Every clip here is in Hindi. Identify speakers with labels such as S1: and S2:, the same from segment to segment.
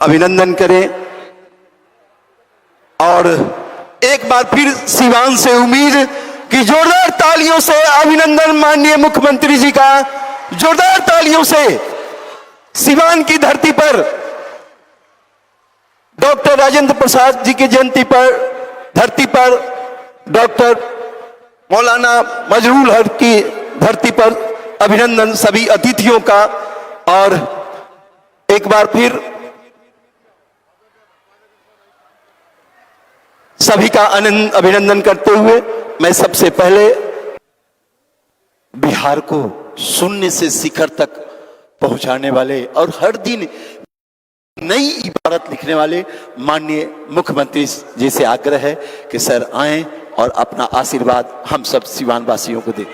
S1: अभिनंदन करें और एक बार फिर सिवान से उम्मीद कि जोरदार तालियों से अभिनंदन माननीय मुख्यमंत्री जी का, जोरदार तालियों से सिवान की धरती पर डॉक्टर राजेंद्र प्रसाद जी की जयंती पर धरती पर डॉक्टर मौलाना मजरूल हक की धरती पर अभिनंदन सभी अतिथियों का। और एक बार फिर सभी का अभिनंदन करते हुए मैं सबसे पहले बिहार को शून्य से शिखर तक पहुंचाने वाले और हर दिन नई इबारत लिखने वाले माननीय मुख्यमंत्री जी से आग्रह है कि सर आएं और अपना आशीर्वाद हम सब सिवान वासियों को दें।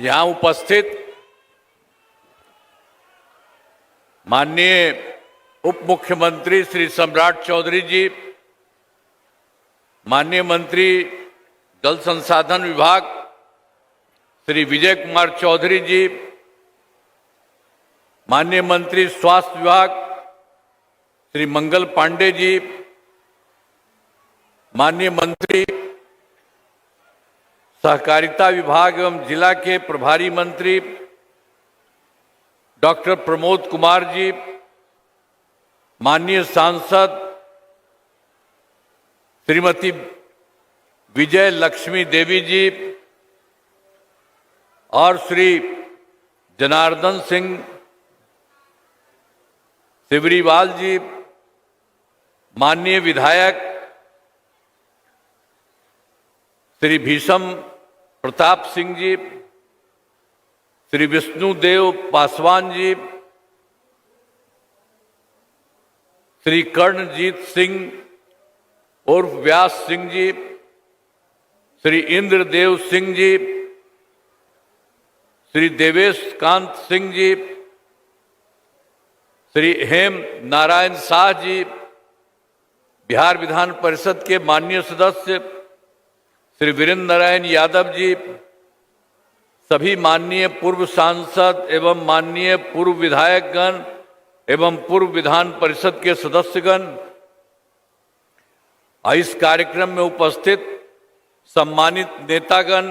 S2: यहां उपस्थित माननीय उप मुख्यमंत्री श्री सम्राट चौधरी जी, माननीय मंत्री जल संसाधन विभाग श्री विजय कुमार चौधरी जी, माननीय मंत्री स्वास्थ्य विभाग श्री मंगल पांडे जी, माननीय मंत्री सहकारिता विभाग एवं जिला के प्रभारी मंत्री डॉक्टर प्रमोद कुमार जी, माननीय सांसद श्रीमती विजय लक्ष्मी देवी जी और श्री जनार्दन सिंह सिवरीवाल जी, माननीय विधायक श्री भीषम प्रताप सिंह जी, श्री विष्णुदेव पासवान जी, श्री कर्णजीत सिंह उर्फ व्यास सिंह जी, श्री इंद्रदेव सिंह जी, श्री देवेश कांत सिंह जी, श्री हेम नारायण शाह जी, बिहार विधान परिषद के माननीय सदस्य श्री वीरेंद्र नारायण यादव जी, सभी माननीय पूर्व सांसद एवं माननीय पूर्व विधायकगण एवं पूर्व विधान परिषद के सदस्यगण, इस कार्यक्रम में उपस्थित सम्मानित नेतागण,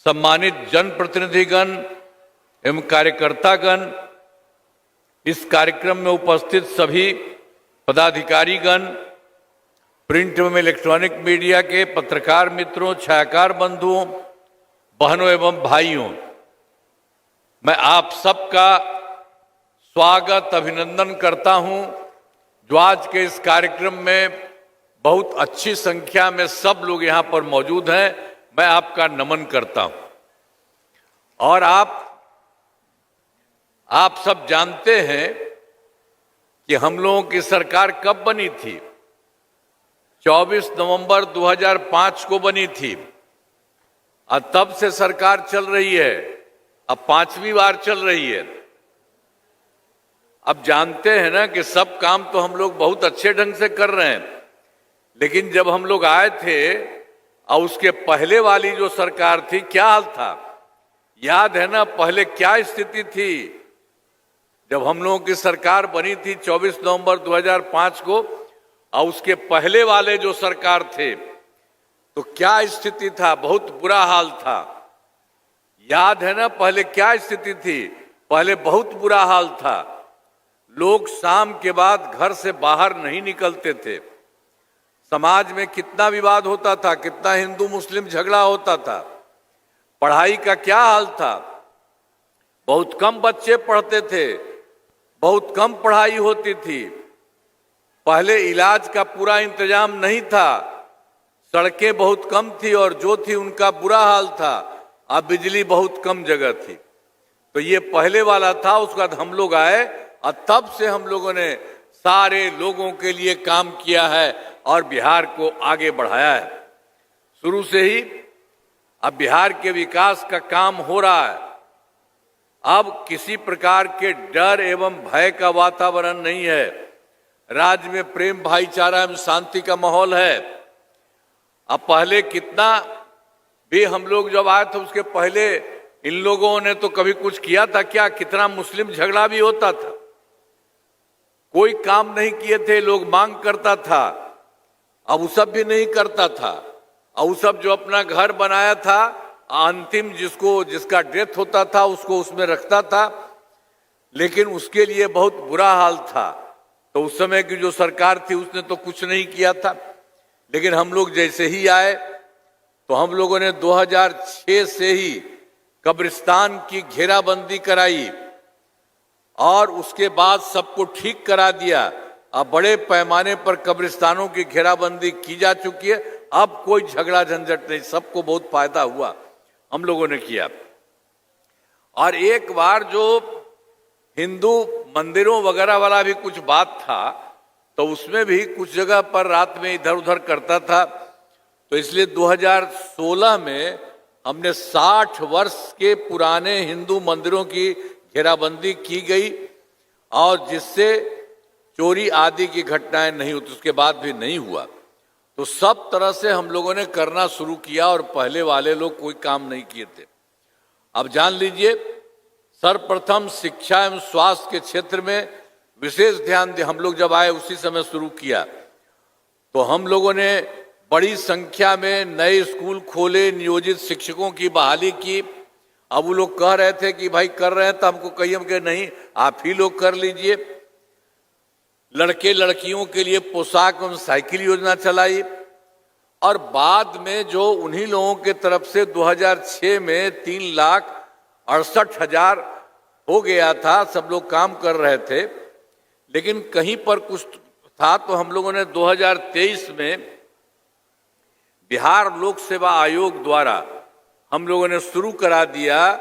S2: सम्मानित जनप्रतिनिधिगण एवं कार्यकर्तागण, इस कार्यक्रम में उपस्थित सभी पदाधिकारीगण, प्रिंट एवं इलेक्ट्रॉनिक मीडिया के पत्रकार मित्रों, छायाकार बंधुओं, बहनों एवं भाइयों, मैं आप सबका स्वागत अभिनंदन करता हूं जो आज के इस कार्यक्रम में बहुत अच्छी संख्या में सब लोग यहां पर मौजूद हैं। मैं आपका नमन करता हूं। और आप सब जानते हैं कि हम लोगों की सरकार कब बनी थी? 24 नवंबर 2005 को बनी थी और तब से सरकार चल रही है, अब 5वीं बार चल रही है। अब जानते हैं ना कि सब काम तो हम लोग बहुत अच्छे ढंग से कर रहे हैं, लेकिन जब हम लोग आए थे और उसके पहले वाली जो सरकार थी, क्या हाल था? याद है ना पहले क्या स्थिति थी? जब हम लोगों की सरकार बनी थी 24 नवंबर 2005 को, और उसके पहले वाले जो सरकार थे तो क्या स्थिति था? बहुत बुरा हाल था। याद है ना पहले क्या स्थिति थी? पहले बहुत बुरा हाल था। लोग शाम के बाद घर से बाहर नहीं निकलते थे। समाज में कितना विवाद होता था, कितना हिंदू मुस्लिम झगड़ा होता था। पढ़ाई का क्या हाल था? बहुत कम बच्चे पढ़ते थे, बहुत कम पढ़ाई होती थी। पहले इलाज का पूरा इंतजाम नहीं था, सड़कें बहुत कम थी और जो थी उनका बुरा हाल था। अब बिजली बहुत कम जगह थी। तो ये पहले वाला था। उसके बाद हम लोग आए और तब से हम लोगों ने सारे लोगों के लिए काम किया है और बिहार को आगे बढ़ाया है। शुरू से ही अब बिहार के विकास का काम हो रहा है। अब किसी प्रकार के डर एवं भय का वातावरण नहीं है। राज्य में प्रेम, भाईचारा एवं शांति का माहौल है। अब पहले कितना भी हम लोग जब आए थे उसके पहले इन लोगों ने तो कभी कुछ किया था क्या? कितना मुस्लिम झगड़ा भी होता था, कोई काम नहीं किए थे, लोग मांग करता था। अब वो सब भी नहीं करता था। और वो सब जो अपना घर बनाया था, अंतिम जिसका डेथ होता था उसको उसमें रखता था, लेकिन उसके लिए बहुत बुरा हाल था। तो उस समय की जो सरकार थी उसने तो कुछ नहीं किया था। लेकिन हम लोग जैसे ही आए तो हम लोगों ने 2006 से ही कब्रिस्तान की घेराबंदी कराई और उसके बाद सबको ठीक करा दिया। अब बड़े पैमाने पर कब्रिस्तानों की घेराबंदी की जा चुकी है। अब कोई झगड़ा झंझट नहीं, सबको बहुत फायदा हुआ, हम लोगों ने किया। और एक बार जो हिंदू मंदिरों वगैरह वाला भी कुछ बात था, तो उसमें भी कुछ जगह पर रात में इधर उधर करता था। तो इसलिए 2016 में हमने 60 वर्ष के पुराने हिंदू मंदिरों की घेराबंदी की गई और जिससे चोरी आदि की घटनाएं नहीं होती। उसके बाद भी नहीं हुआ। तो सब तरह से हम लोगों ने करना शुरू किया और पहले वाले लोग कोई काम नहीं किए थे। अब जान लीजिए, सर्वप्रथम शिक्षा एवं स्वास्थ्य के क्षेत्र में विशेष ध्यान दे। हम लोग जब आए उसी समय शुरू किया। तो हम लोगों ने बड़ी संख्या में नए स्कूल खोले, नियोजित शिक्षकों की बहाली की। अब वो लोग कह रहे थे कि भाई कर रहे हैं, तो हमको कहिए हम कि नहीं, आप ही लोग कर लीजिए। लड़के लड़कियों के लिए पोशाक एवं साइकिल योजना चलाई और बाद में जो उन्हीं लोगों के तरफ से 2006 में 3,68,000 हो गया था। सब लोग काम कर रहे थे, लेकिन कहीं पर कुछ था। तो हम लोगों ने 2023 में बिहार लोक सेवा आयोग द्वारा हम लोगों ने शुरू करा दिया,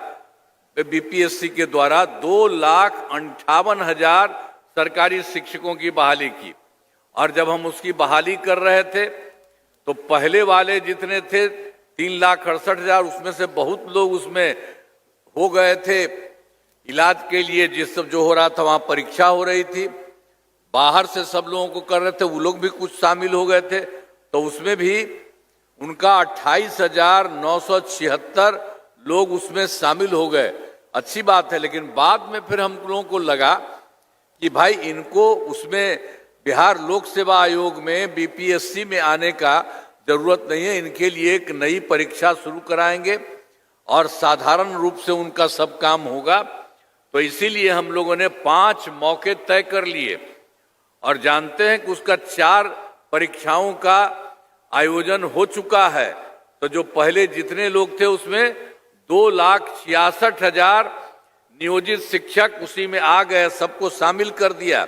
S2: बीपीएससी के द्वारा 2,58,000 सरकारी शिक्षकों की बहाली की। और जब हम उसकी बहाली कर रहे थे तो पहले वाले जितने थे 3,68,000, उसमें से बहुत लोग उसमें हो गए थे इलाज के लिए। जिस सब जो हो रहा था वहां परीक्षा हो रही थी, बाहर से सब लोगों को कर रहे थे, वो लोग भी कुछ शामिल हो गए थे। तो उसमें भी उनका 28,976 लोग उसमें शामिल हो गए। अच्छी बात है। लेकिन बाद में फिर हम लोगों को लगा कि भाई इनको उसमें बिहार लोक सेवा आयोग में बीपीएससी में आने का जरूरत नहीं है। इनके लिए एक नई परीक्षा शुरू कराएंगे और साधारण रूप से उनका सब काम होगा। तो इसीलिए हम लोगों ने 5 मौके तय कर लिए और जानते हैं कि उसका 4 परीक्षाओं का आयोजन हो चुका है। तो जो पहले जितने लोग थे उसमें 2,66,000 नियोजित शिक्षक उसी में आ गए, सबको शामिल कर दिया।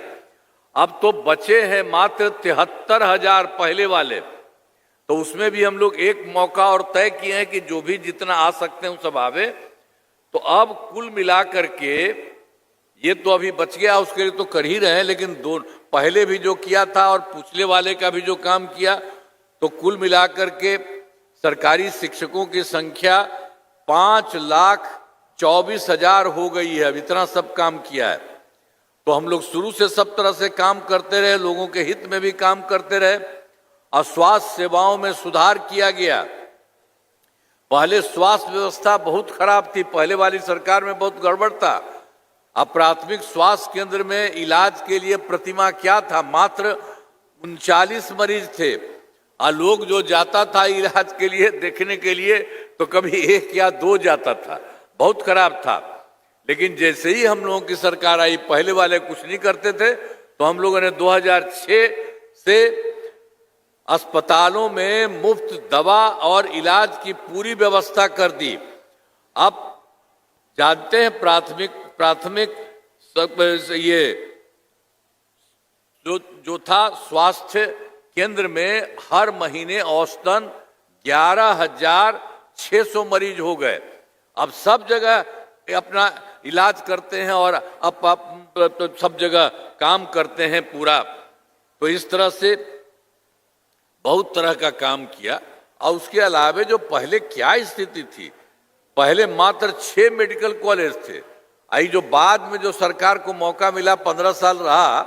S2: अब तो बचे हैं मात्र 73,000 पहले वाले। तो उसमें भी हम लोग एक मौका और तय किए हैं कि जो भी जितना आ सकते हैं सब आवे। तो अब कुल मिलाकर के ये तो अभी बच गया, उसके लिए तो कर ही रहे हैं। लेकिन पहले भी जो किया था और पिछले वाले का भी जो काम किया, तो कुल मिलाकर के सरकारी शिक्षकों की संख्या 5,24,000 हो गई है। अब इतना सब काम किया है। तो हम लोग शुरू से सब तरह से काम करते रहे, लोगों के हित में भी काम करते रहे और स्वास्थ्य सेवाओं में सुधार किया गया। पहले स्वास्थ्य व्यवस्था बहुत खराब थी, पहले वाली सरकार में बहुत गड़बड़ था। अब प्राथमिक स्वास्थ्य केंद्र में इलाज के लिए प्रतिमाह क्या था, मात्र 39 मरीज थे। और लोग जो जाता था इलाज के लिए देखने के लिए तो कभी 1 या 2 जाता था, बहुत खराब था। लेकिन जैसे ही हम लोगों की सरकार आई, पहले वाले कुछ नहीं करते थे, तो हम लोगों ने 2006 से अस्पतालों में मुफ्त दवा और इलाज की पूरी व्यवस्था कर दी। अब जानते हैं प्राथमिक ये जो था स्वास्थ्य केंद्र में हर महीने औसतन 11,600 मरीज हो गए। अब सब जगह अपना इलाज करते हैं और अब तो सब जगह काम करते हैं पूरा। तो इस तरह से बहुत तरह का काम किया। और उसके अलावा जो पहले क्या स्थिति थी, पहले मात्र 6 मेडिकल कॉलेज थे। आई जो बाद में जो सरकार को मौका मिला 15 साल रहा,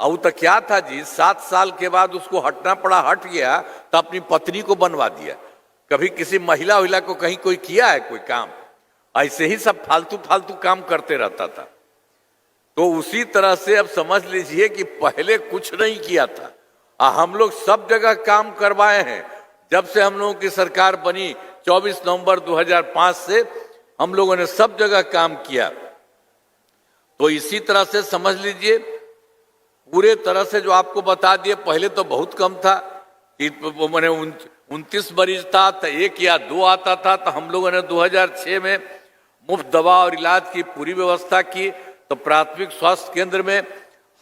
S2: अब तो क्या था जी, 7 साल के बाद उसको हटना पड़ा, हट गया तो अपनी पत्नी को बनवा दिया। कभी किसी महिला वहिला को कहीं कोई किया है कोई काम? ऐसे ही सब फालतू फालतू काम करते रहता था। तो उसी तरह से अब समझ लीजिए कि पहले कुछ नहीं किया था, हम लोग सब जगह काम करवाए हैं। जब से हम लोगों की सरकार बनी 24 नवंबर 2005 से हम लोगों ने सब जगह काम किया। तो इसी तरह से समझ लीजिए पूरे तरह से जो आपको बता दिए, पहले तो बहुत कम था कि मैंने 29 मरीज था तो 1 या 2 आता था। तो हम लोगों ने 2006 में मुफ्त दवा और इलाज की पूरी व्यवस्था की। तो प्राथमिक स्वास्थ्य केंद्र में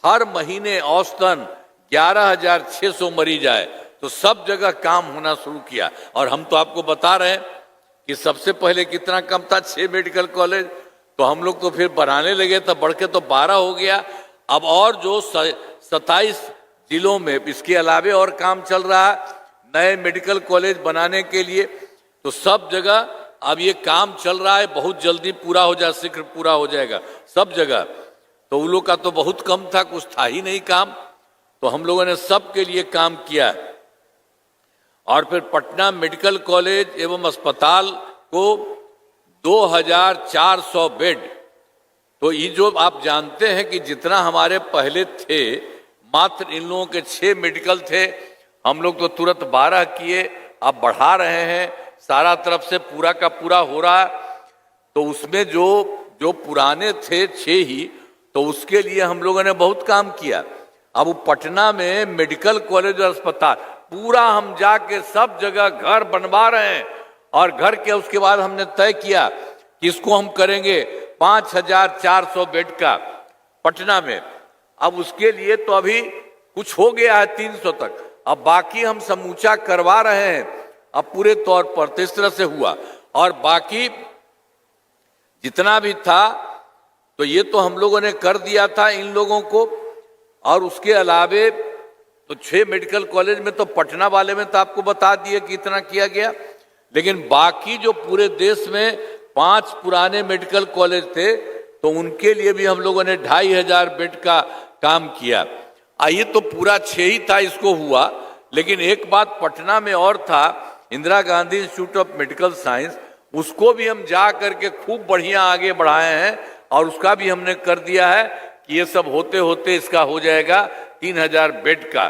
S2: हर महीने औसतन 11,600 मरीज आए। तो सब जगह काम होना शुरू किया। और हम तो आपको बता रहे हैं कि सबसे पहले कितना कम था, 6 मेडिकल कॉलेज। तो हम लोग तो फिर बढ़ाने लगे, तो बढ़ के तो 12 हो गया। अब और जो 27 जिलों में इसके अलावे और काम चल रहा है नए मेडिकल कॉलेज बनाने के लिए। तो सब जगह अब ये काम चल रहा है, बहुत जल्दी पूरा हो जाए, शीघ्र पूरा हो जाएगा सब जगह। तो उन लोग का तो बहुत कम था, कुछ था ही नहीं काम। तो हम लोगों ने सबके लिए काम किया। और फिर पटना मेडिकल कॉलेज एवं अस्पताल को 2,400 बेड। तो ये जो आप जानते हैं कि जितना हमारे पहले थे, मात्र इन लोगों के 6 मेडिकल थे, हम लोग तो तुरंत 12 किए, अब बढ़ा रहे हैं, सारा तरफ से पूरा का पूरा हो रहा है। तो उसमें जो पुराने थे 6 ही, तो उसके लिए हम लोगों ने बहुत काम किया। अब वो पटना में मेडिकल कॉलेज और अस्पताल पूरा हम जाके सब जगह घर बनवा रहे हैं। और घर के उसके बाद हमने तय किया कि इसको हम करेंगे 5,400 बेड का पटना में। अब उसके लिए तो अभी कुछ हो गया है 300 तक, अब बाकी हम समूचा करवा रहे हैं अब पूरे तौर पर। तो इस तरह से हुआ। और बाकी जितना भी था तो ये तो हम लोगों ने कर दिया था इन लोगों को। और उसके अलावे तो 6 मेडिकल कॉलेज में तो पटना वाले में तो आपको बता दिए कि इतना किया गया। लेकिन बाकी जो पूरे देश में 5 पुराने मेडिकल कॉलेज थे, तो उनके लिए भी हम लोगों ने 2,500 बेड का काम किया। आइए तो पूरा 6 ही था, इसको हुआ। लेकिन एक बात पटना में और था, Indira Gandhi institute of medical science, उसको भी हम जा करके खूब बढ़िया आगे बढ़ाए हैं। और उसका भी हमने कर दिया है कि ये सब होते होते इसका हो जाएगा 3,000 बेड का।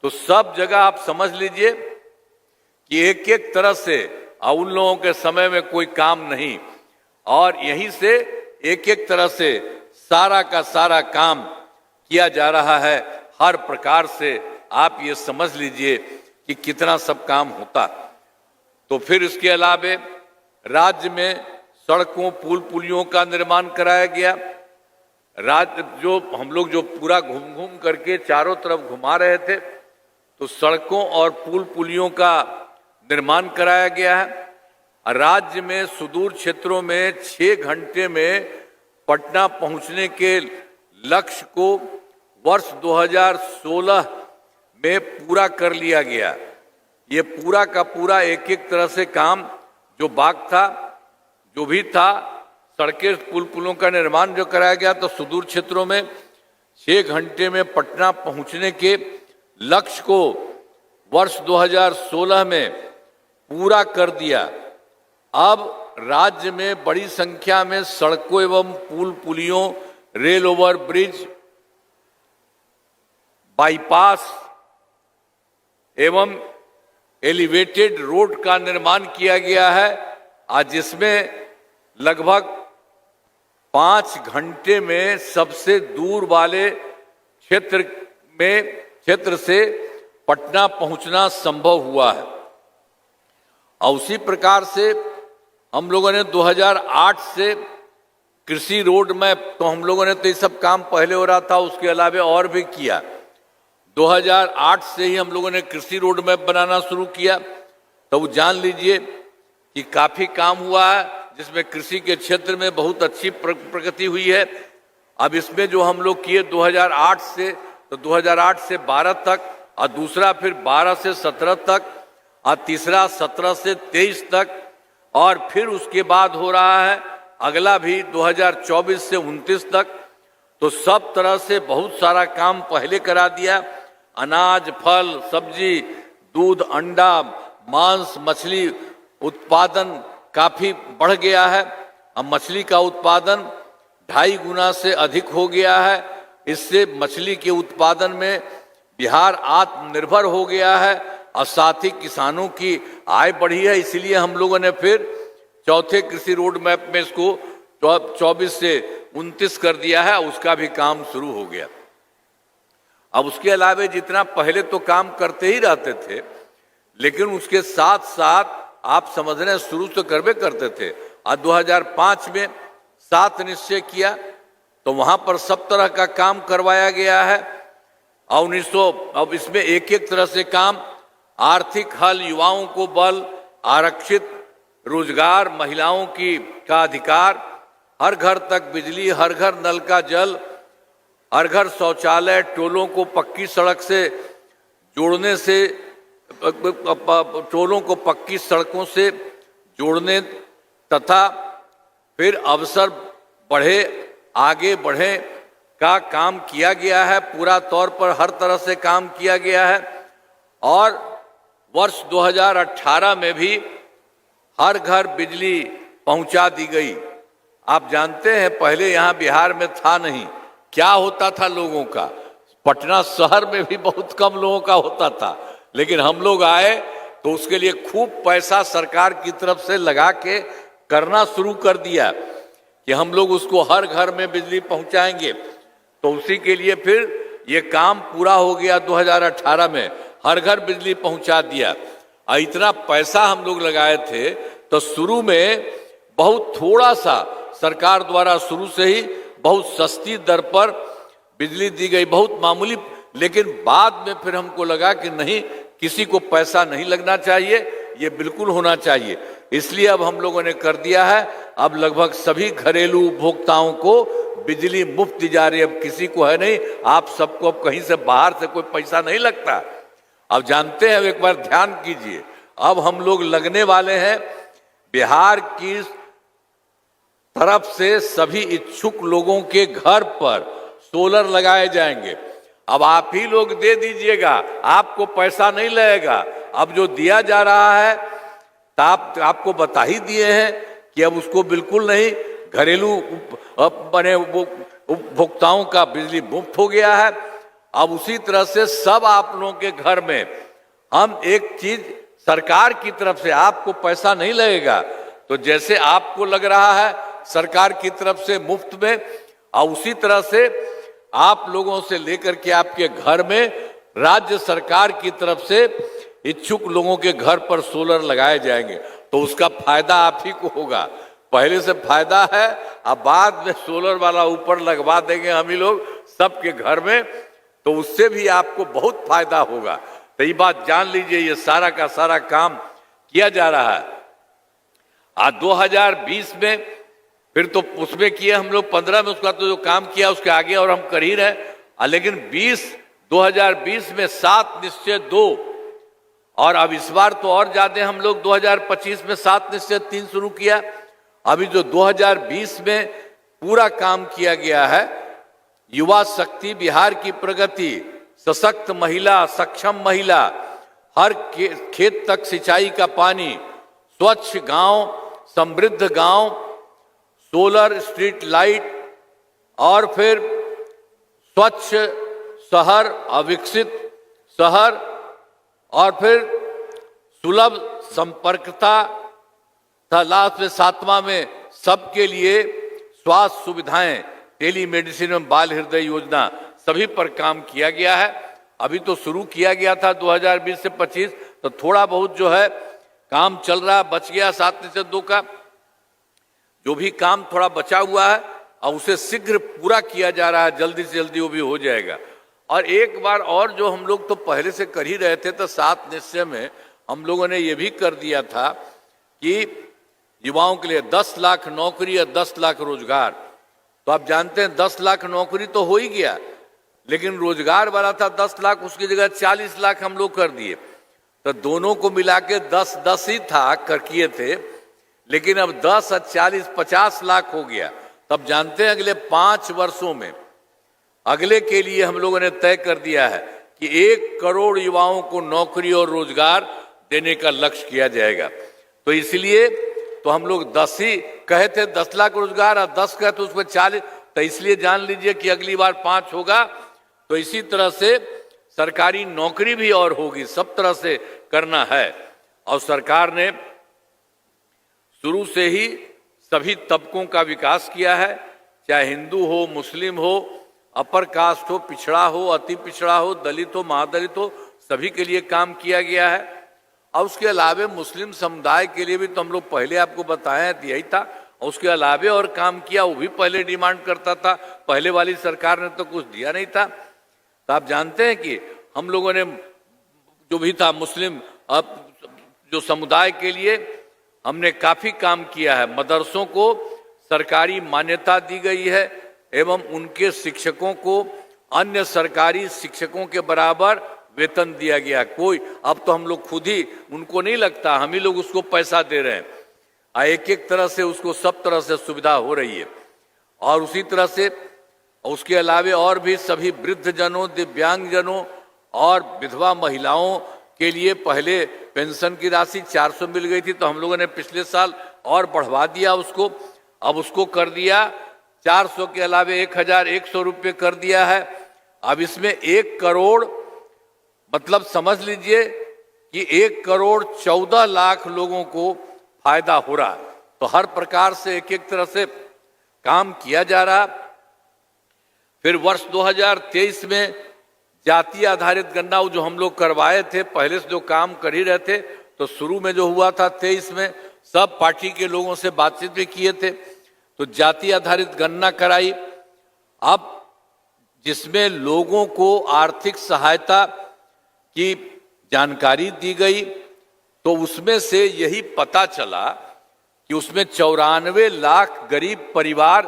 S2: तो सब जगह आप समझ लीजिए कि एक एक तरह से उन लोगों के समय में कोई काम नहीं, और यहीं से एक एक तरह से सारा का सारा काम किया जा रहा है हर प्रकार से। आप ये समझ लीजिए कि कितना सब काम होता। तो फिर इसके अलावे राज्य में सड़कों पुल पुलियों का निर्माण कराया गया। राज्य जो हम लोग जो पूरा घूम घूम करके चारों तरफ घुमा रहे थे, तो सड़कों और पुल पुलियों का निर्माण कराया गया है। राज्य में सुदूर क्षेत्रों में 6 घंटे में पटना पहुंचने के लक्ष्य को वर्ष 2016 में पूरा कर लिया गया। ये पूरा का पूरा एक एक तरह से काम जो बाग था, जो भी था, सड़कें पुल पुलों का निर्माण जो कराया गया, तो सुदूर क्षेत्रों में 6 घंटे में पटना पहुंचने के लक्ष्य को वर्ष 2016 में पूरा कर दिया। अब राज्य में बड़ी संख्या में सड़कों एवं पुल पुलियों, रेल ओवर ब्रिज, बाईपास एवं एलिवेटेड रोड का निर्माण किया गया है, आज जिसमें लगभग 5 घंटे में सबसे दूर वाले क्षेत्र से पटना पहुंचना संभव हुआ है। और उसी प्रकार से हम लोगों ने 2008 से कृषि रोड मैप, तो हम लोगों ने तो ये सब काम पहले हो रहा था, उसके अलावे और भी किया। 2008 से ही हम लोगों ने कृषि रोड मैप बनाना शुरू किया। तो जान लीजिए कि काफी काम हुआ है। जिसमें कृषि के क्षेत्र में बहुत अच्छी प्रगति हुई है। अब इसमें जो हम लोग किए 2008 से, तो 2008 से 12 तक, और दूसरा फिर 12 से 17 तक, और तीसरा 17 से 23 तक, और फिर उसके बाद हो रहा है अगला भी 2024 से 29 तक। तो सब तरह से बहुत सारा काम पहले करा दिया। अनाज, फल, सब्जी, दूध, अंडा, मांस, मछली उत्पादन काफी बढ़ गया है। अब मछली का उत्पादन 2.5 गुना से अधिक हो गया है। इससे मछली के उत्पादन में बिहार आत्मनिर्भर हो गया है और साथ ही किसानों की आय बढ़ी है। इसलिए हम लोगों ने फिर चौथे कृषि रोड मैप में इसको 24 से 29 कर दिया है। उसका भी काम शुरू हो गया। अब उसके अलावा जितना पहले तो काम करते ही रहते थे, लेकिन उसके साथ साथ आप समझ रहे हैं शुरू से करवे करते थे। और 2005 में 7 निश्चय किया, तो वहां पर सब तरह का काम करवाया गया है। और 1900 अब इसमें एक एक तरह से काम, आर्थिक हल, युवाओं को बल, आरक्षित रोजगार, महिलाओं का अधिकार, हर घर तक बिजली, हर घर नल का जल, हर घर शौचालय, टोलों को पक्की सड़क से जोड़ने से, टोलों को पक्की सड़कों से जोड़ने तथा फिर अवसर बढ़े, आगे बढ़े का काम किया गया है। पूरा तौर पर हर तरह से काम किया गया है। और वर्ष 2018 में भी हर घर बिजली पहुंचा दी गई। आप जानते हैं पहले यहाँ बिहार में था नहीं, क्या होता था लोगों का, पटना शहर में भी बहुत कम लोगों का होता था। लेकिन हम लोग आए तो उसके लिए खूब पैसा सरकार की तरफ से लगा के करना शुरू कर दिया कि हम लोग उसको हर घर में बिजली पहुंचाएंगे। तो उसी के लिए फिर ये काम पूरा हो गया। 2018 में हर घर बिजली पहुंचा दिया। और इतना पैसा हम लोग लगाए थे, तो शुरू में बहुत थोड़ा सा सरकार द्वारा शुरू से ही बहुत सस्ती दर पर बिजली दी गई, बहुत मामूली। लेकिन बाद में फिर हमको लगा कि नहीं, किसी को पैसा नहीं लगना चाहिए, ये बिल्कुल होना चाहिए। इसलिए अब हम लोगों ने कर दिया है। अब लगभग सभी घरेलू उपभोक्ताओं को बिजली मुफ्त दी जा रही है। अब किसी को है नहीं, आप सबको अब कहीं से बाहर से कोई पैसा नहीं लगता। अब जानते हैं, एक बार ध्यान कीजिए, अब हम लोग लगने वाले हैं बिहार की तरफ से सभी इच्छुक लोगों के घर पर सोलर लगाए जाएंगे। अब आप ही लोग दे दीजिएगा, आपको पैसा नहीं लगेगा। अब जो दिया जा रहा है तो आपको बता ही दिए हैं कि अब उसको बिल्कुल नहीं, घरेलू बने उपभोक्ताओं का बिजली मुफ्त हो गया है। अब उसी तरह से सब आप लोगों के घर में हम एक चीज सरकार की तरफ से, आपको पैसा नहीं लगेगा, तो जैसे आपको लग रहा है सरकार की तरफ से मुफ्त में, और उसी तरह से आप लोगों से लेकर के आपके घर में राज्य सरकार की तरफ से इच्छुक लोगों के घर पर सोलर लगाए जाएंगे। तो उसका फायदा आप ही को होगा। पहले से फायदा है, अब बाद में सोलर वाला ऊपर लगवा देंगे हम ही लोग सबके घर में, तो उससे भी आपको बहुत फायदा होगा। तो ये बात जान लीजिए, ये सारा का सारा काम किया जा रहा है। आज 2020 में फिर तो उसमें किए हम लोग, 15 में उसका तो जो काम किया उसके आगे और हम कर ही रहे। लेकिन 2020 में 7 निश्चय 2, और अब इस बार तो और ज्यादा हम लोग 2025 में 7 निश्चय 3 शुरू किया। अभी जो 2020 में पूरा काम किया गया है, युवा शक्ति, बिहार की प्रगति, सशक्त महिला, सक्षम महिला, हर खेत तक सिंचाई का पानी, स्वच्छ गांव, समृद्ध गांव, सोलर स्ट्रीट लाइट, और फिर स्वच्छ शहर, अविकसित शहर, और फिर सुलभ संपर्कता, लास्ट में 7वां में सबके लिए स्वास्थ्य सुविधाएं, टेलीमेडिसिन एवं बाल हृदय योजना, सभी पर काम किया गया है। अभी तो शुरू किया गया था 2020 से 25, तो थोड़ा बहुत जो है काम चल रहा, बच गया 7 निश्चय 2 का। जो भी काम थोड़ा बचा हुआ है और उसे शीघ्र पूरा किया जा रहा है, जल्दी से जल्दी वो भी हो जाएगा। और एक बार और जो हम लोग तो पहले से कर ही रहे थे, तो 7 निश्चय में हम लोगों ने ये भी कर दिया था कि युवाओं के लिए 10 लाख नौकरी या 10 लाख रोजगार। तो आप जानते हैं 10 लाख नौकरी तो हो ही गया, लेकिन रोजगार वाला था 10 लाख, उसकी जगह 40 लाख हम लोग कर दिए। तो दोनों को मिला के 10-10 ही था कर किए थे, लेकिन अब 10 और 40 50 लाख हो गया। तब जानते हैं अगले 5 वर्षों में अगले के लिए हम लोगों ने तय कर दिया है कि 1 करोड़ युवाओं को नौकरी और रोजगार देने का लक्ष्य किया जाएगा। तो इसलिए तो हम लोग 10 ही कहे थे, 10 लाख रोजगार, और 10 कहे तो उसमें 40, तो इसलिए जान लीजिए कि अगली बार 5 होगा। तो इसी तरह से सरकारी नौकरी भी और होगी, सब तरह से करना है। और सरकार ने शुरू से ही सभी तबकों का विकास किया है, चाहे हिंदू हो, मुस्लिम हो, अपर कास्ट हो, पिछड़ा हो, अति पिछड़ा हो, दलित हो, महादलित हो, सभी के लिए काम किया गया है। और उसके अलावे मुस्लिम समुदाय के लिए भी तो हम लोग पहले आपको बताए यही था, और उसके अलावे और काम किया, वो भी पहले डिमांड करता था, पहले वाली सरकार ने तो कुछ दिया नहीं था। तो आप जानते हैं कि हम लोगों ने जो भी था मुस्लिम जो समुदाय के लिए हमने काफी काम किया है। मदरसों को सरकारी मान्यता दी गई है एवं उनके शिक्षकों को अन्य सरकारी शिक्षकों के बराबर वेतन दिया गया। कोई अब तो हम लोग खुद ही, उनको नहीं लगता, हम ही लोग उसको पैसा दे रहे हैं। एक एक तरह से उसको सब तरह से सुविधा हो रही है। और उसी तरह से उसके अलावे और भी सभी वृद्ध जनों, दिव्यांग जनों और विधवा महिलाओं के लिए पहले पेंशन की राशि 400 मिल गई थी, तो हम लोगों ने पिछले साल और बढ़वा दिया उसको। अब उसको कर दिया 400 के अलावे 1100 रुपये कर दिया है। अब इसमें 1 करोड़, मतलब समझ लीजिए कि 1 करोड़ 14 लाख लोगों को फायदा हो रहा। तो हर प्रकार से एक एक तरह से काम किया जा रहा। फिर वर्ष 2023 में जाति आधारित गणना जो हम लोग करवाए थे, पहले से जो काम कर ही रहे थे, तो शुरू में जो हुआ था 23 में सब पार्टी के लोगों से बातचीत भी किए थे, तो जाति आधारित गणना कराई। अब जिसमें लोगों को आर्थिक सहायता की जानकारी दी गई, तो उसमें से यही पता चला कि उसमें 94 लाख गरीब परिवार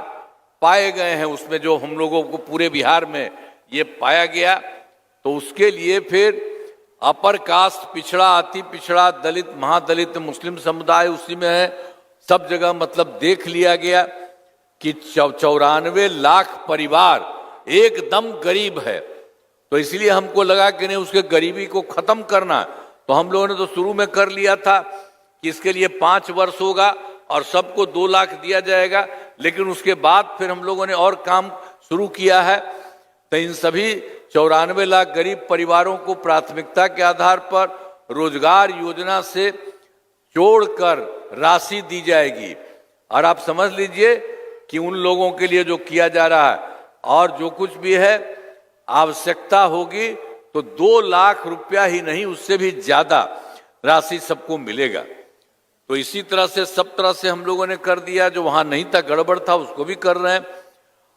S2: पाए गए हैं। उसमें जो हम लोगों को पूरे बिहार में ये पाया गया, तो उसके लिए फिर अपर कास्ट, पिछड़ा, अति पिछड़ा, दलित, महादलित, मुस्लिम समुदाय उसी में है, सब जगह मतलब देख लिया गया कि 94 लाख परिवार एकदम गरीब है। तो इसलिए हमको लगा कि नहीं, उसके गरीबी को खत्म करना। तो हम लोगों ने तो शुरू में कर लिया था कि इसके लिए 5 वर्ष होगा और सबको 2 लाख दिया जाएगा, लेकिन उसके बाद फिर हम लोगों ने और काम शुरू किया है। तो इन सभी 94 लाख गरीब परिवारों को प्राथमिकता के आधार पर रोजगार योजना से जोड़कर राशि दी जाएगी। और आप समझ लीजिए कि उन लोगों के लिए जो किया जा रहा है, और जो कुछ भी है आवश्यकता होगी तो 2 लाख रुपया ही नहीं, उससे भी ज्यादा राशि सबको मिलेगा। तो इसी तरह से सब तरह से हम लोगों ने कर दिया, जो वहां नहीं था, गड़बड़ था, उसको भी कर रहे हैं।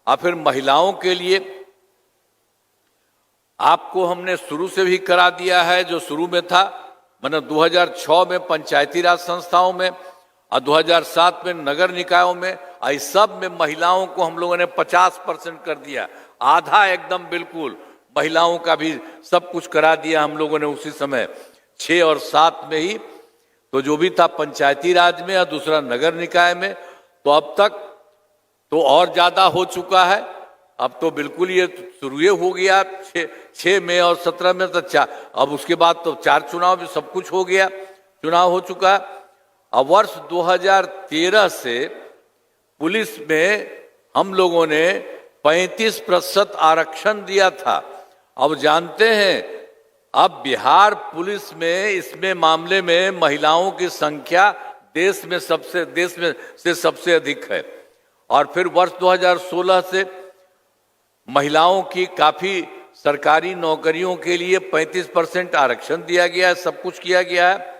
S2: और फिर महिलाओं के लिए आपको हमने शुरू से भी करा दिया है, जो शुरू में था, मतलब 2006 में पंचायती राज संस्थाओं में और 2007 में नगर निकायों में, इस सब में महिलाओं को हम लोगों ने 50% कर दिया, आधा एकदम बिल्कुल महिलाओं का भी सब कुछ करा दिया हम लोगों ने उसी समय 6 और 7 में ही। तो जो भी था पंचायती राज में और दूसरा नगर निकाय में, तो अब तक तो और ज्यादा हो चुका है। अब तो बिल्कुल ये शुरू हो गया 6 में और 17 में, तो 4, अब उसके बाद तो 4 चुनाव भी सब कुछ हो गया, चुनाव हो चुका। अब वर्ष 2013 से पुलिस में हम लोगों ने 35% आरक्षण दिया था। अब जानते हैं अब बिहार पुलिस में इसमें मामले में महिलाओं की संख्या देश में सबसे अधिक है। और फिर वर्ष 2016 से महिलाओं की काफी सरकारी नौकरियों के लिए 35% आरक्षण दिया गया है, सब कुछ किया गया है।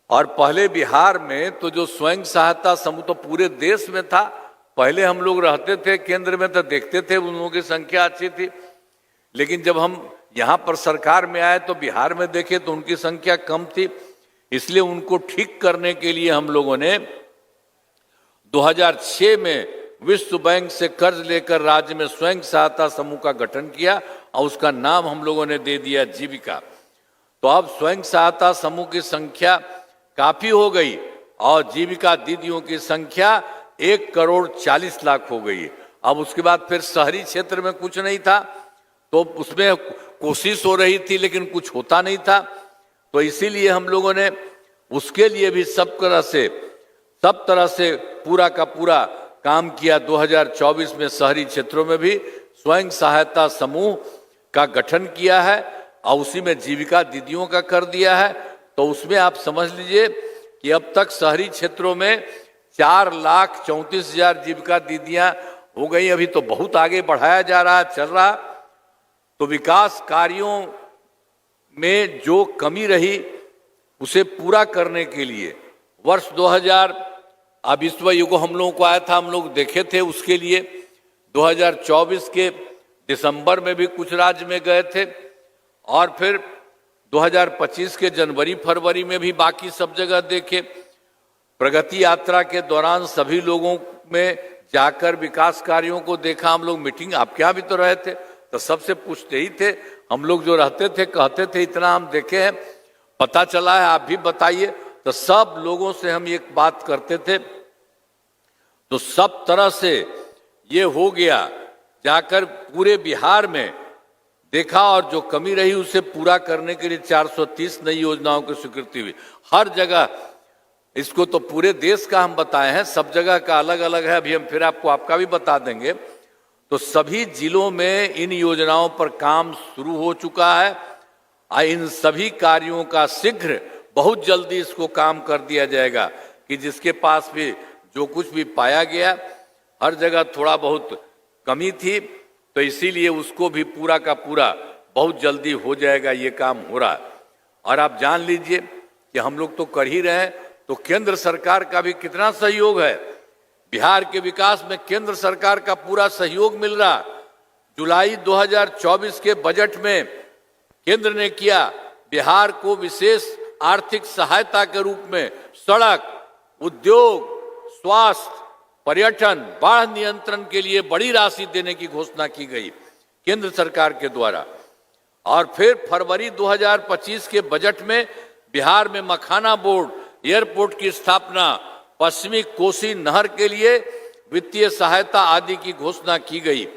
S2: और पहले बिहार में तो जो स्वयं सहायता समूह तो पूरे देश में था, पहले हम लोग रहते थे केंद्र में तो देखते थे उन लोगों की संख्या अच्छी थी, लेकिन जब हम यहाँ पर सरकार में आए तो बिहार में देखे तो उनकी संख्या कम थी। इसलिए उनको ठीक करने के लिए हम लोगों ने 2006 में विश्व बैंक से कर्ज लेकर राज्य में स्वयं सहायता समूह का गठन किया और उसका नाम हम लोगों ने दे दिया जीविका। तो अब स्वयं सहायता समूह की संख्या काफी हो गई और जीविका दीदियों की संख्या 1,40,00,000 हो गई। अब उसके बाद फिर शहरी क्षेत्र में कुछ नहीं था, तो उसमें कोशिश हो रही थी लेकिन कुछ होता नहीं था। तो इसीलिए हम लोगों ने उसके लिए भी सब तरह से पूरा का पूरा काम किया। 2024 में शहरी क्षेत्रों में भी स्वयं सहायता समूह का गठन किया है और उसी में जीविका दीदियों का कर दिया है। तो उसमें आप समझ लीजिए कि अब तक शहरी क्षेत्रों में 4,34,000 जीविका दीदियां हो गई। अभी तो बहुत आगे बढ़ाया जा रहा है, चल रहा। तो विकास कार्यों में जो कमी रही उसे पूरा करने के लिए वर्ष 2000 विश्व युग हम लोगों को आया था, हम लोग देखे थे। उसके लिए 2024 के दिसंबर में भी कुछ राज्य में गए थे और फिर 2025 के जनवरी फरवरी में भी बाकी सब जगह देखे। प्रगति यात्रा के दौरान सभी लोगों में जाकर विकास कार्यों को देखा। हम लोग मीटिंग, आपके यहाँ भी तो रहे थे, तो सबसे पूछते ही थे। हम लोग जो रहते थे कहते थे इतना हम देखे हैं, पता चला है, आप भी बताइए। तो सब लोगों से हम एक बात करते थे, तो सब तरह से ये हो गया। जाकर पूरे बिहार में देखा और जो कमी रही उसे पूरा करने के लिए 430 नई योजनाओं की स्वीकृति हुई हर जगह। इसको तो पूरे देश का हम बताए हैं, सब जगह का अलग अलग है। अभी हम फिर आपको आपका भी बता देंगे। तो सभी जिलों में इन योजनाओं पर काम शुरू हो चुका है। इन सभी कार्यों का शीघ्र बहुत जल्दी इसको काम कर दिया जाएगा कि जिसके पास भी जो कुछ भी पाया गया, हर जगह थोड़ा बहुत कमी थी, तो इसीलिए उसको भी पूरा का पूरा बहुत जल्दी हो जाएगा। ये काम हो रहा है। और आप जान लीजिए कि हम लोग तो कर ही रहे हैं, तो केंद्र सरकार का भी कितना सहयोग है। बिहार के विकास में केंद्र सरकार का पूरा सहयोग मिल रहा। जुलाई 2024 के बजट में केंद्र ने किया बिहार को विशेष आर्थिक सहायता के रूप में सड़क, उद्योग, स्वास्थ्य, पर्यटन, बाढ़ नियंत्रण के लिए बड़ी राशि देने की घोषणा की गई केंद्र सरकार के द्वारा। और फिर फरवरी 2025 के बजट में बिहार में मखाना बोर्ड एयरपोर्ट की स्थापना, पश्चिमी कोसी नहर के लिए वित्तीय सहायता आदि की घोषणा की गई।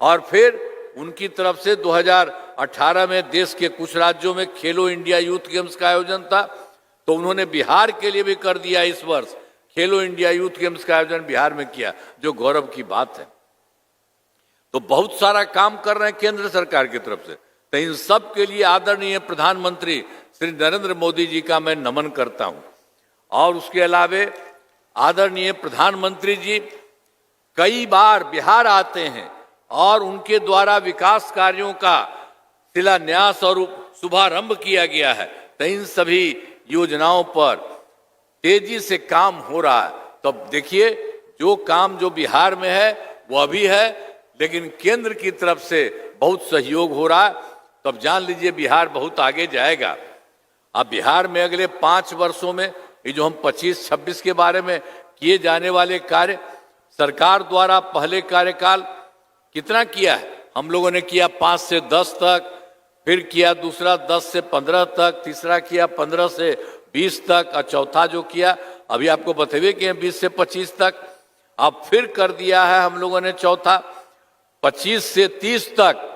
S2: और फिर उनकी तरफ से 2018 में देश के कुछ राज्यों में खेलो इंडिया यूथ गेम्स का आयोजन था, तो उन्होंने बिहार के लिए भी कर दिया। इस वर्ष खेलो इंडिया यूथ गेम्स का आयोजन बिहार में किया, जो गौरव की बात है। तो बहुत सारा काम कर रहे हैं केंद्र सरकार की तरफ से। तो इन सब के लिए आदरणीय प्रधानमंत्री श्री नरेंद्र मोदी जी का मैं नमन करता हूं। और उसके अलावे आदरणीय प्रधानमंत्री जी कई बार बिहार आते हैं और उनके द्वारा विकास कार्यों का शिलान्यास और शुभारंभ किया गया है। तो इन सभी योजनाओं पर तेजी से काम हो रहा है। तो देखिए, जो काम जो बिहार में है वो अभी है, लेकिन केंद्र की तरफ से बहुत सहयोग हो रहा है। तो अब जान लीजिए बिहार बहुत आगे जाएगा। अब बिहार में अगले 5 वर्षों में ये जो हम 25-26 के बारे में किए जाने वाले कार्य, सरकार द्वारा पहले कार्यकाल कितना किया है, हम लोगों ने किया 5 से 10 तक, फिर किया दूसरा 10 से 15 तक, तीसरा किया 15 से 20 तक, और चौथा जो किया अभी आपको बतेवे कि 20 से 25 तक। अब फिर कर दिया है हम लोगों ने चौथा 25 से 30 तक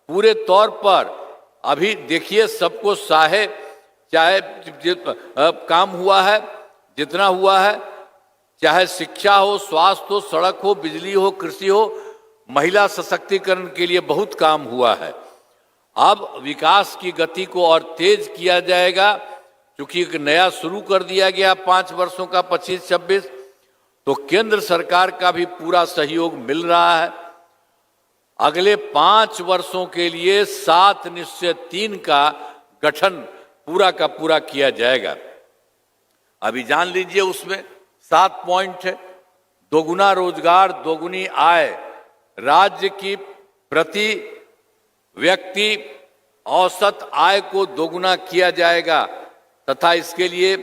S2: पूरे तौर पर। अभी देखिए सबको चाहे काम हुआ है जितना हुआ है, चाहे शिक्षा हो, स्वास्थ्य हो, सड़क हो, बिजली हो, कृषि हो, महिला सशक्तिकरण के लिए बहुत काम हुआ है। अब विकास की गति को और तेज किया जाएगा, क्योंकि एक नया शुरू कर दिया गया 5 वर्षों का 25-26। तो केंद्र सरकार का भी पूरा सहयोग मिल रहा है। अगले 5 वर्षों के लिए 7 निश्चय 3 का गठन पूरा का पूरा किया जाएगा। अभी जान लीजिए उसमें 7 पॉइंट है। दोगुना रोजगार, दोगुनी आय, राज्य की प्रति व्यक्ति औसत आय को दोगुना किया जाएगा, तथा इसके लिए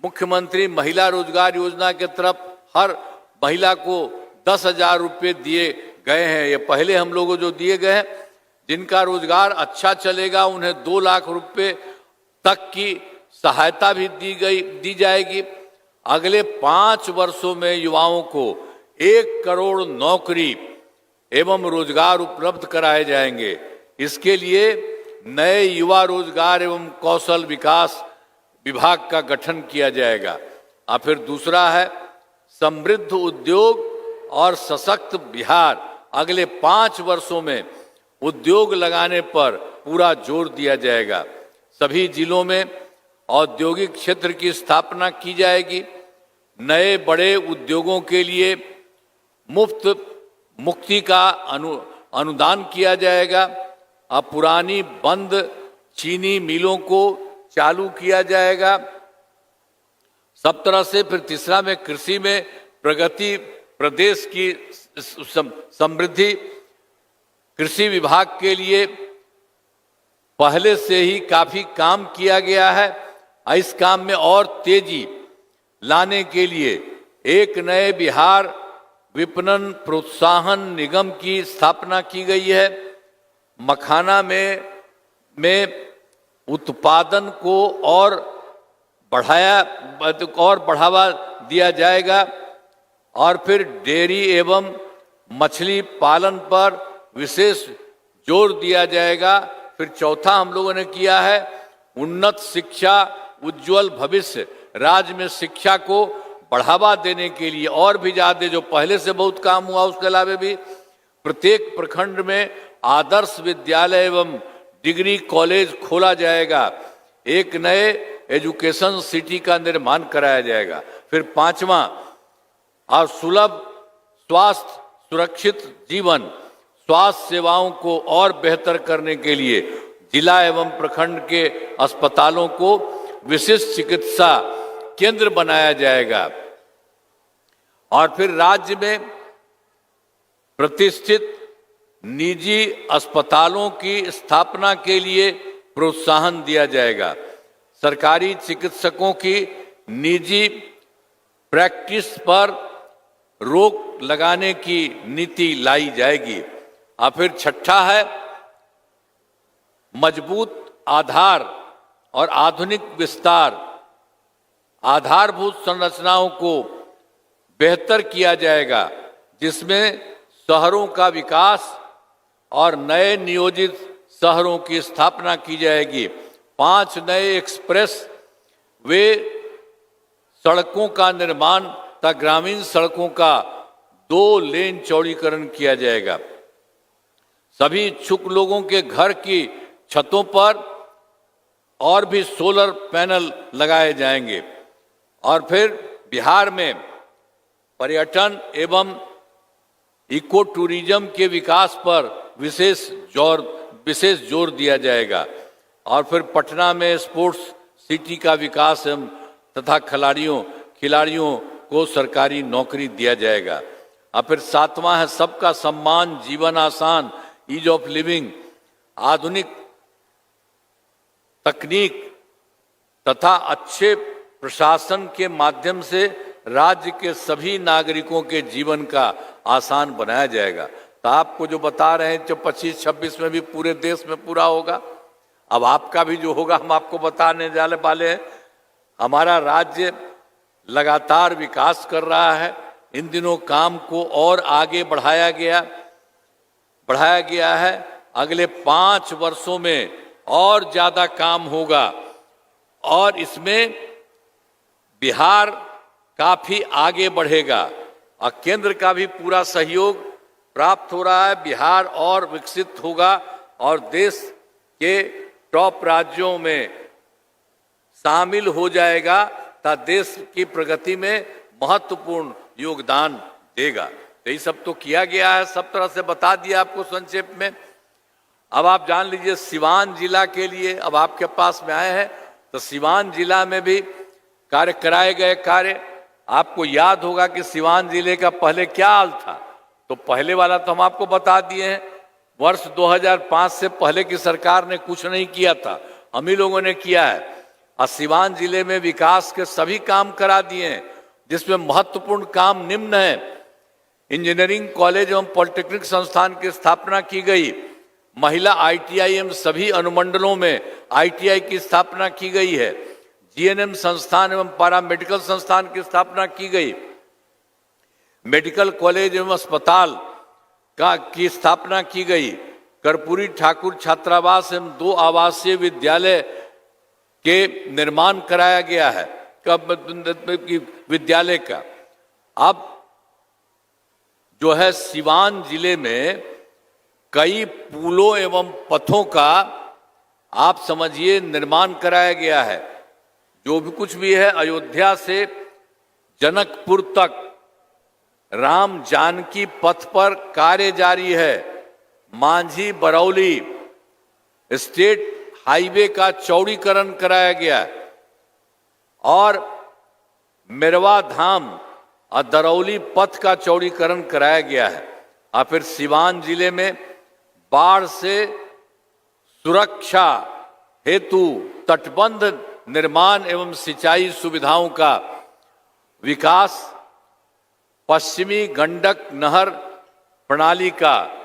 S2: मुख्यमंत्री महिला रोजगार योजना के तरफ हर महिला को 10,000 रुपये दिए गए हैं। ये पहले हम लोगों जो दिए गए हैं, जिनका रोजगार अच्छा चलेगा उन्हें 2 लाख रुपये तक की सहायता भी दी जाएगी। अगले 5 वर्षों में युवाओं को 1 करोड़ नौकरी एवं रोजगार उपलब्ध कराए जाएंगे। इसके लिए नए युवा रोजगार एवं कौशल विकास विभाग का गठन किया जाएगा। और फिर दूसरा है समृद्ध उद्योग और सशक्त बिहार। अगले 5 वर्षों में उद्योग लगाने पर पूरा जोर दिया जाएगा। सभी जिलों में औद्योगिक क्षेत्र की स्थापना की जाएगी। नए बड़े उद्योगों के लिए मुक्ति का अनुदान किया जाएगा। अब पुरानी बंद चीनी मिलों को चालू किया जाएगा। सब तरह से फिर तीसरा में कृषि में प्रगति, प्रदेश की समृद्धि। कृषि विभाग के लिए पहले से ही काफी काम किया गया है। इस काम में और तेजी लाने के लिए एक नए बिहार विपणन प्रोत्साहन निगम की स्थापना की गई है। मखाना में उत्पादन को और बढ़ावा दिया जाएगा। और फिर डेयरी एवं मछली पालन पर विशेष जोर दिया जाएगा। फिर चौथा हम लोगों ने किया है उन्नत शिक्षा उज्जवल भविष्य। राज्य में शिक्षा को बढ़ावा देने के लिए और भी ज्यादा, जो पहले से बहुत काम हुआ उसके अलावा भी प्रत्येक प्रखंड में आदर्श विद्यालय एवं डिग्री कॉलेज खोला जाएगा। एक नए एजुकेशन सिटी का निर्माण कराया जाएगा। फिर 5वां और सुलभ स्वास्थ्य सुरक्षित जीवन, स्वास्थ्य सेवाओं को और बेहतर करने के लिए जिला एवं प्रखंड के अस्पतालों को विशिष्ट चिकित्सा केंद्र बनाया जाएगा। और फिर राज्य में प्रतिष्ठित निजी अस्पतालों की स्थापना के लिए प्रोत्साहन दिया जाएगा। सरकारी चिकित्सकों की निजी प्रैक्टिस पर रोक लगाने की नीति लाई जाएगी। और फिर छठा है मजबूत आधार और आधुनिक विस्तार। आधारभूत संरचनाओं को बेहतर किया जाएगा, जिसमें शहरों का विकास और नए नियोजित शहरों की स्थापना की जाएगी। 5 नए एक्सप्रेस वे सड़कों का निर्माण तथा ग्रामीण सड़कों का 2 लेन चौड़ीकरण किया जाएगा। सभी इच्छुक लोगों के घर की छतों पर और भी सोलर पैनल लगाए जाएंगे। और फिर बिहार में पर्यटन एवं इको टूरिज्म के विकास पर विशेष जोर दिया जाएगा। और फिर पटना में स्पोर्ट्स सिटी का विकास तथा खिलाड़ियों को सरकारी नौकरी दिया जाएगा। और फिर 7वां है सबका सम्मान, जीवन आसान, ईज ऑफ लिविंग। आधुनिक तकनीक तथा अच्छे प्रशासन के माध्यम से राज्य के सभी नागरिकों के जीवन का आसान बनाया जाएगा। तो आपको जो बता रहे हैं, जो 25-26 में भी पूरे देश में पूरा होगा। अब आपका भी जो होगा हम आपको बताने जाने वाले हैं। हमारा राज्य लगातार विकास कर रहा है। इन दिनों काम को और आगे बढ़ाया गया है। अगले 5 वर्षों में और ज्यादा काम होगा और इसमें बिहार काफी आगे बढ़ेगा और केंद्र का भी पूरा सहयोग प्राप्त हो रहा है। बिहार और विकसित होगा और देश के टॉप राज्यों में शामिल हो जाएगा तथा देश की प्रगति में महत्वपूर्ण योगदान देगा। यही सब तो किया गया है, सब तरह से बता दिया आपको संक्षेप में। अब आप जान लीजिए सिवान जिला के लिए अब आपके पास में आए हैं, तो सिवान जिला में भी कार्य कराए गए। कार्य आपको याद होगा कि सिवान जिले का पहले क्या हाल था, तो पहले वाला तो हम आपको बता दिए हैं। वर्ष 2005 से पहले की सरकार ने कुछ नहीं किया था, हम ही लोगों ने किया है। और सीवान जिले में विकास के सभी काम करा दिए हैं, जिसमें महत्वपूर्ण काम निम्न है। इंजीनियरिंग कॉलेज एवं पॉलिटेक्निक संस्थान की स्थापना की गई, महिला आईटीआई एवं सभी अनुमंडलों में आईटीआई की स्थापना की गई है, जीएनएम संस्थान एवं पैरामेडिकल संस्थान की स्थापना की गई, मेडिकल कॉलेज एवं अस्पताल की स्थापना की गई, कर्पूरी ठाकुर छात्रावास एवं 2 आवासीय विद्यालय के निर्माण कराया गया है विद्यालय का। अब जो है सीवान जिले में कई पुलों एवं पथों का आप समझिए निर्माण कराया गया है। जो भी कुछ भी है, अयोध्या से जनकपुर तक राम जानकी पथ पर कार्य जारी है। मांझी बरौली स्टेट हाईवे का चौड़ीकरण कराया गया और मेरवा धाम और दरौली पथ का चौड़ीकरण कराया गया है। और फिर सीवान जिले में बाढ़ से सुरक्षा हेतु तटबंध निर्माण एवं सिंचाई सुविधाओं का विकास, पश्चिमी गंडक नहर प्रणाली का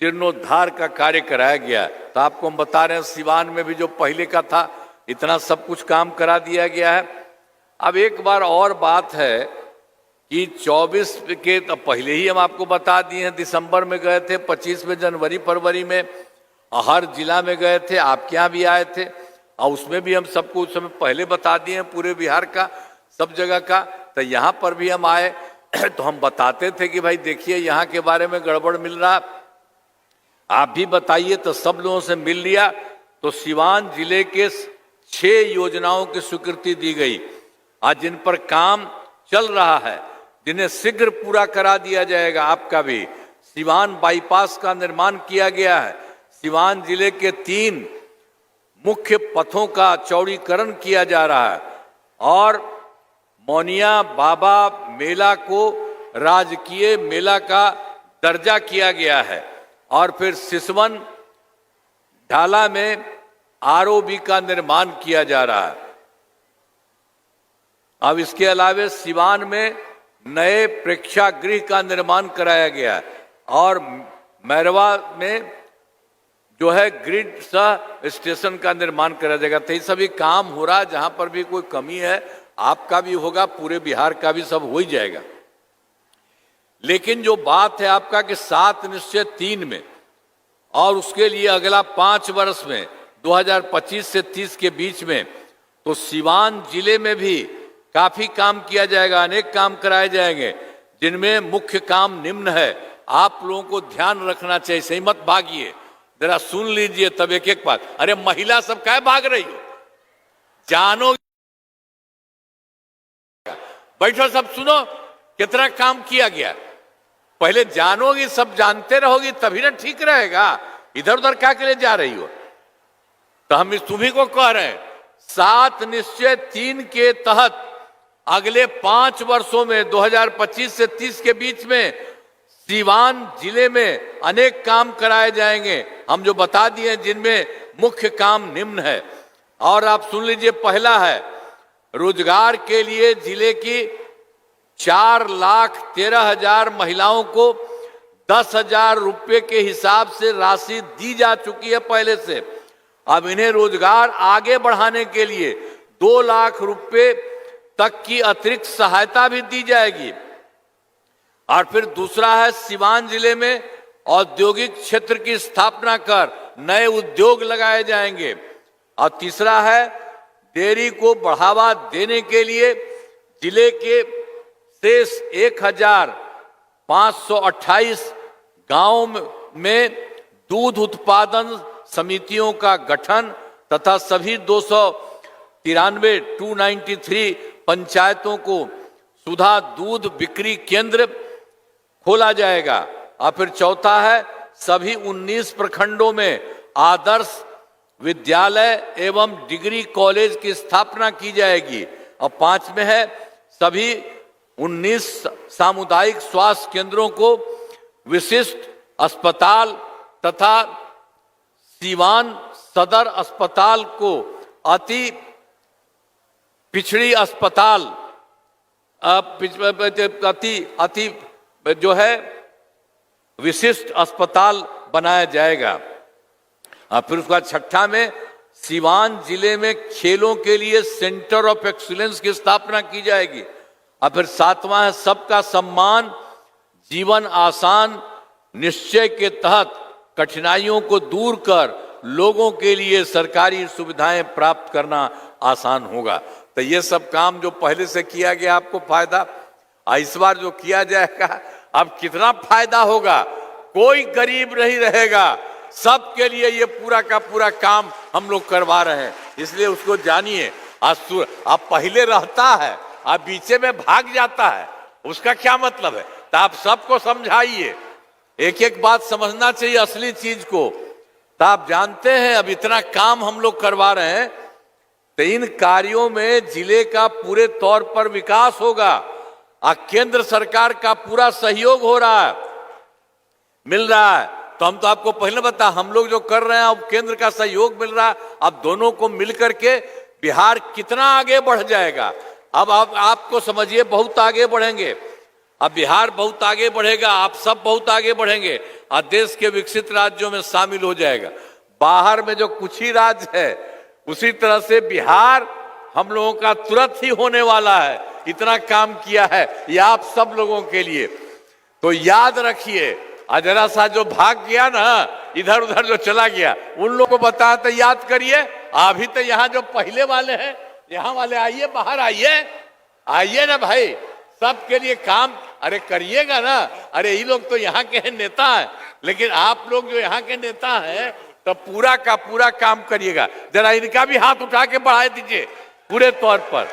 S2: जीर्णोद्धार का कार्य कराया गया। तो आपको हम बता रहे हैं सीवान में भी जो पहले का था इतना सब कुछ काम करा दिया गया है। अब एक बार और बात है कि 24 के तो पहले ही हम आपको बता दिए हैं, दिसंबर में गए थे, 25 में जनवरी फरवरी में हर जिला में गए थे, आपके यहाँ भी आए थे और उसमें भी हम सबको उस समय पहले बता दिए हैं पूरे बिहार का, सब जगह का। तो यहाँ पर भी हम आए तो हम बताते थे कि भाई देखिए यहाँ के बारे में गड़बड़ मिल रहा, आप भी बताइए। तो सब लोगों से मिल लिया तो सीवान जिले के 6 योजनाओं की स्वीकृति दी गई, आज जिन पर काम चल रहा है, जिन्हें शीघ्र पूरा करा दिया जाएगा। आपका भी सीवान बाईपास का निर्माण किया गया है, सीवान जिले के 3 मुख्य पथों का चौड़ीकरण किया जा रहा है और मौनिया बाबा मेला को राजकीय मेला का दर्जा किया गया है और फिर सिसवन ढाला में आरओबी का निर्माण किया जा रहा है। अब इसके अलावा सीवान में नए प्रेक्षागृह का निर्माण कराया गया और मैरवा में जो है ग्रिड सह स्टेशन का निर्माण कराया जाएगा। तो ये सभी काम हो रहा है, जहां पर भी कोई कमी है आपका भी होगा, पूरे बिहार का भी सब हो ही जाएगा। लेकिन जो बात है आपका कि 7 निश्चय 3 में और उसके लिए अगला 5 वर्ष में 2025 से 30 के बीच में, तो सीवान जिले में भी काफी काम किया जाएगा, अनेक काम कराए जाएंगे, जिनमें मुख्य काम निम्न है। आप लोगों को ध्यान रखना चाहिए, सही मत भागिए, जरा सुन लीजिए तब एक एक बात। अरे महिला सब क्या भाग रही हो, जानो, बैठो सब सुनो कितना काम किया गया। पहले जानोगी, सब जानते रहोगी तभी ना ठीक रहेगा, इधर उधर क्या के लिए जा रही हो। तो हम इस तुम्ही को कह रहे हैं 7 निश्चय 3 के तहत अगले 5 वर्षों में 2025 से 30 के बीच में सीवान जिले में अनेक काम कराए जाएंगे, हम जो बता दिए, जिनमें मुख्य काम निम्न है। और आप सुन लीजिए, पहला है रोजगार के लिए जिले की 4,13,000 महिलाओं को 10,000 रुपये के हिसाब से राशि दी जा चुकी है पहले से। अब इन्हें रोजगार आगे बढ़ाने के लिए 2 लाख रुपये तक की अतिरिक्त सहायता भी दी जाएगी। और फिर दूसरा है सीवान जिले में औद्योगिक क्षेत्र की स्थापना कर नए उद्योग लगाए जाएंगे। और तीसरा है डेयरी को बढ़ावा देने के लिए जिले के शेष 1,528 गांवों में दूध उत्पादन समितियों का गठन तथा सभी 293 पंचायतों को सुधा दूध बिक्री केंद्र खोला जाएगा। और फिर चौथा है सभी 19 प्रखंडों में आदर्श विद्यालय एवं डिग्री कॉलेज की स्थापना की जाएगी। और 5 में है सभी 19 सामुदायिक स्वास्थ्य केंद्रों को विशिष्ट अस्पताल तथा सीवान सदर अस्पताल को अति पिछड़ी अस्पताल अति जो है विशिष्ट अस्पताल बनाया जाएगा। फिर उसके बाद छठा में सीवान जिले में खेलों के लिए सेंटर ऑफ एक्सीलेंस की स्थापना की जाएगी। और फिर सातवां है सबका सम्मान, जीवन आसान निश्चय के तहत कठिनाइयों को दूर कर लोगों के लिए सरकारी सुविधाएं प्राप्त करना आसान होगा। तो ये सब काम जो पहले से किया गया आपको फायदा, इस बार जो किया जाएगा अब कितना फायदा होगा, कोई गरीब नहीं रहेगा, सबके लिए ये पूरा का पूरा काम हम लोग करवा रहे हैं। इसलिए उसको जानिए। आप पहले रहता है, आप बीचे में भाग जाता है, उसका क्या मतलब है? तो आप सबको समझाइए, एक एक बात समझना चाहिए असली चीज को। तो आप जानते हैं अब इतना काम हम लोग करवा रहे हैं, तो इन कार्यों में जिले का पूरे तौर पर विकास होगा और केंद्र सरकार का पूरा सहयोग हो रहा है, मिल रहा है। तो हम तो आपको पहले बता, हम लोग जो कर रहे हैं अब केंद्र का सहयोग मिल रहा है। अब दोनों को मिलकर के बिहार कितना आगे बढ़ जाएगा। अब आपको समझिए, बहुत आगे बढ़ेंगे। अब बिहार बहुत आगे बढ़ेगा, आप सब बहुत आगे बढ़ेंगे और देश के विकसित राज्यों में शामिल हो जाएगा। बाहर में जो कुछ ही राज्य है, उसी तरह से बिहार हम लोगों का तुरंत ही होने वाला है। इतना काम किया है ये आप सब लोगों के लिए। तो याद रखिए, जरा सा जो भाग गया ना, इधर उधर जो चला गया, उन लोगों को बता तो याद करिए। अभी तो यहाँ जो पहले वाले हैं, यहाँ वाले आइए, बाहर आइए ना भाई, सबके लिए काम अरे करिएगा ना। अरे ये लोग तो यहाँ के नेता हैं, लेकिन आप लोग जो यहाँ के नेता हैं तो पूरा का पूरा काम करिएगा। जरा इनका भी हाथ उठा के बढ़ा दीजिए पूरे तौर पर,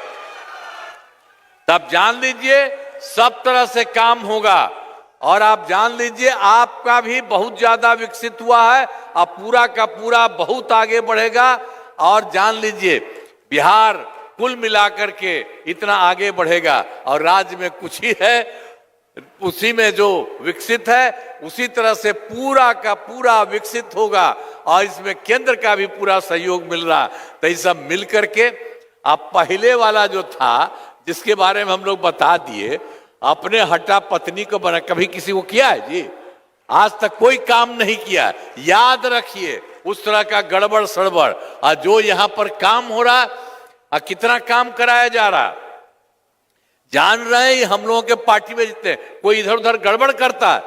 S2: तब जान लीजिए सब तरह से काम होगा। और आप जान लीजिए आपका भी बहुत ज्यादा विकसित हुआ है, अब पूरा का पूरा बहुत आगे बढ़ेगा। और जान लीजिए बिहार कुल मिलाकर के इतना आगे बढ़ेगा और राज्य में कुछ ही है, उसी में जो विकसित है उसी तरह से पूरा का पूरा विकसित होगा। और इसमें केंद्र का भी पूरा सहयोग मिल रहा। तो ये सब मिल करके अब पहले वाला जो था, जिसके बारे में हम लोग बता दिए, अपने हटा पत्नी को बना, कभी किसी को किया है जी? आज तक कोई काम नहीं किया। याद रखिए उस तरह का गड़बड़ सड़बड़, और जो यहाँ पर काम हो रहा और कितना काम कराया जा रहा, जान रहे हैं हम लोगों के पार्टी में जितने कोई इधर उधर गड़बड़ करता है,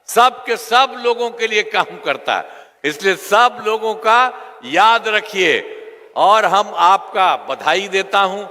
S2: सब के सब लोगों के लिए काम करता है। इसलिए सब लोगों का याद रखिए और हम आपका बधाई देता हूं।